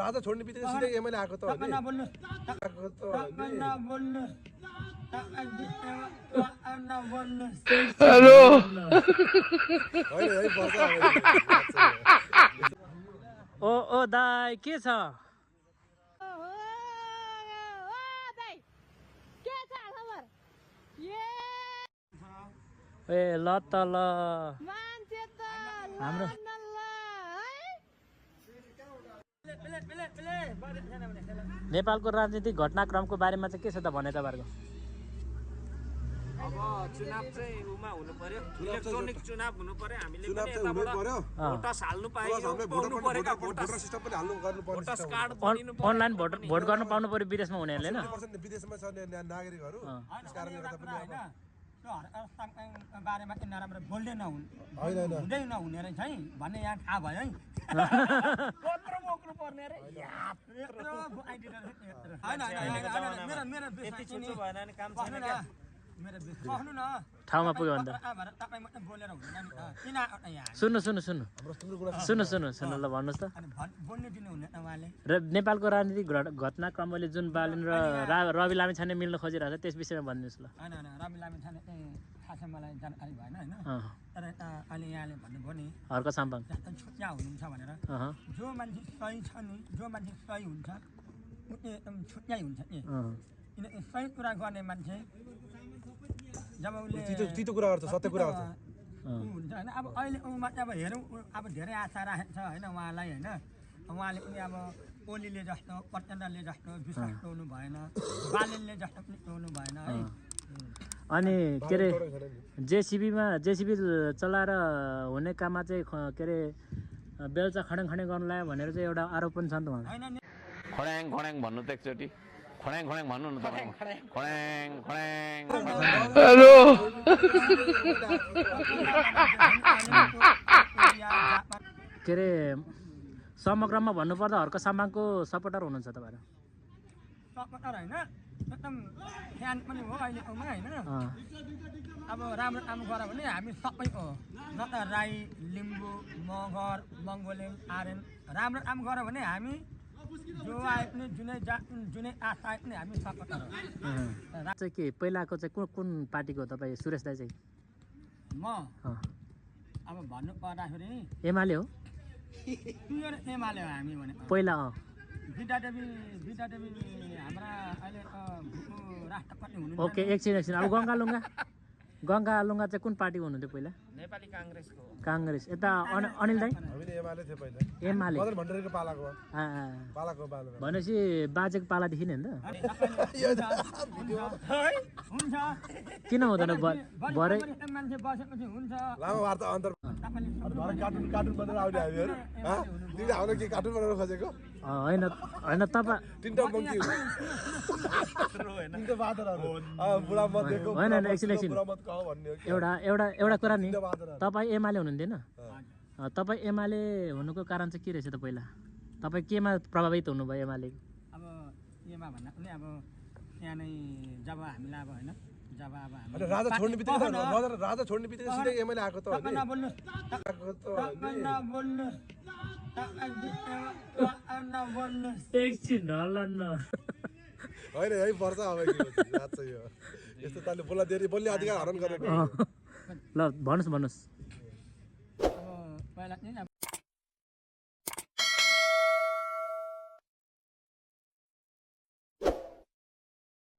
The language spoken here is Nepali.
राजा छोड्ने बित्तिकै सिधै एमएलए आएको त हो नि हेलो ओ दाइ के छ ए ल त ल हाम्रो नेपालको राजनीतिक घटनाक्रमको बारेमा चाहिँ के छ त भने तपाईहरुको अब चुनाव चाहिँ उमा हुनु पर्यो इलेक्ट्रोनिक चुनाव हुनु पर्यो हामीले पनि यताबाट भोटस हाल्नु पाइयो पाउनु पर्यो का भोटस सिस्टम पनि हाल्नु गर्नु पर्यो भोटस कार्ड बनिनु पर्यो अनलाइन भोट गर्न पाउनु पर्यो विदेशमा हुनेहरुले हैन 100% विदेशमा छ नागरिकहरु त्यस कारणले गर्दा पनि हैन त्यो बारेमा चाहिँ नराम्रो बोल्दै नहुन् हुँदै नहुने रहेछ है भन्ने यहाँ थाहा भयो है कत्रो बोक्नु पर्ने रे यत्रो आइडिया हैन हैन मेरो त्यति छुट्टो भएन नि काम छैन क्या मेरो बस्नु न ठाउँमा पुग्यो भन्दा तपाई मात्रै बोलेर हुँदैन नि किन यहाँ सुन्नु ल भन्नुस् त अनि बोल्नु दिनु हुँदैन उहाँले र नेपालको राजनीतिक घटनाक्रमले जुन बालेन र रवि लामिछाने मिल्न खोजिरहेछ त्यस विषयमा भन्नुस् ल हैन रवि लामिछाने चाहिँ खासै मलाई जानकारी भएन हैन तर अहिले यहाँले भन्नुभयो नि हर्क साम्पाङ छुट्या हुनुहुन्छ भनेर जो मान्छे सही छ नि जो मान्छे सही हुन्छ उनी एकदम छुट्याइ हुन्छ नि किनकि सही कुरा गर्ने मान्छे जब उसले तितो कुरा गर्छ सत्य कुरा गर्छ हुन्छ हैन अब अहिले उमा अब हेरौँ अब धेरै आशा राखेको छ हैन उहाँलाई हैन उहाँले पनि अब ओलीले जस्तो प्रचण्डले जस्तो विश्वास टोल्नु भएन बालेनले जस्तो पनि टोल्नु भएन है अनि के अरे जेसीबी चलाएर हुने काममा चाहिँ के अरे बेलचा खडेङ गर्न लाग्यो भनेर चाहिँ एउटा आरोप पनि छ नि त उहाँ खडेङ भन्नु त एकचोटि खडेङ भन्नु न तपाईँ खडेङ हेलो के अरे समग्रमा भन्नुपर्दा हर्क साम्बाङको सपोर्टर हुनुहुन्छ तपाईहरु सपोर्टर हैन एकदम फ्यान पनि हो अहिले उमा हैन अब राम्रो काम गर भने हामी सबै हो न त राई लिम्बू मगर मंगोलिङ आर्यन राम्रो काम गर भने हामी जो आए पनि जुनै आशा आए पनि हामी सपोर्टर हो चाहिँ के पहिलाको चाहिँ कुन पार्टीको तपाईँ सुरेश दाइ चाहिँ म अब भन्नु पर्दाखेरि एमाले हो प्योर एमाले हो हामी भने पहिला विद्यादेवी हाम्रा अहिले राष्ट्रपति हुनुहुन्छ ओके एकछिन अब गङ्गा लुङ्गा चाहिँ कुन पार्टीको हुनुहुन्थ्यो पहिला नेपाली कांग्रेसको कांग्रेस यता अनिल दाइ हामीले एमाले थियो पहिला एमाले मदन भण्डारीको पालाको भनेपछि बाजेको पालादेखि नि हैन हुन्छ किन हुँदैन भरे मान्छे बसेपछि हुन्छ लामो वार्ता अन्तर कार्टुन बनाएर आउने हामीहरु तिमीले हाम्रो के कार्टुन बनाउन खोजेको हैन तपाईँ तिनटा मङ्की तिनटा बादरहरु बुढा मध्येको हैन एकछिन बुढा मत कहो भन्ने हो एउटा कुरा नि तपाईँ एमाले हुनुहुन्थेन तपाईँ एमाले हुनुको कारण चाहिँ के रहेछ त पहिला तपाईँ केमा प्रभावित हुनुभयो एमाले अब केमा भन्दा पनि अब यहाँ नै जब हामीलाई अब हैन जब अब हामी राजा छोड्ने बित्तिकै सिधै एमएलए आएको त हो नि नबोल्नु एकछिन हल्ला होइन यही पर्छ अब याद छ यो यस्तो ताले बोल्ने अधिकार हरण गरेको ल भन्नुस् अब पहिला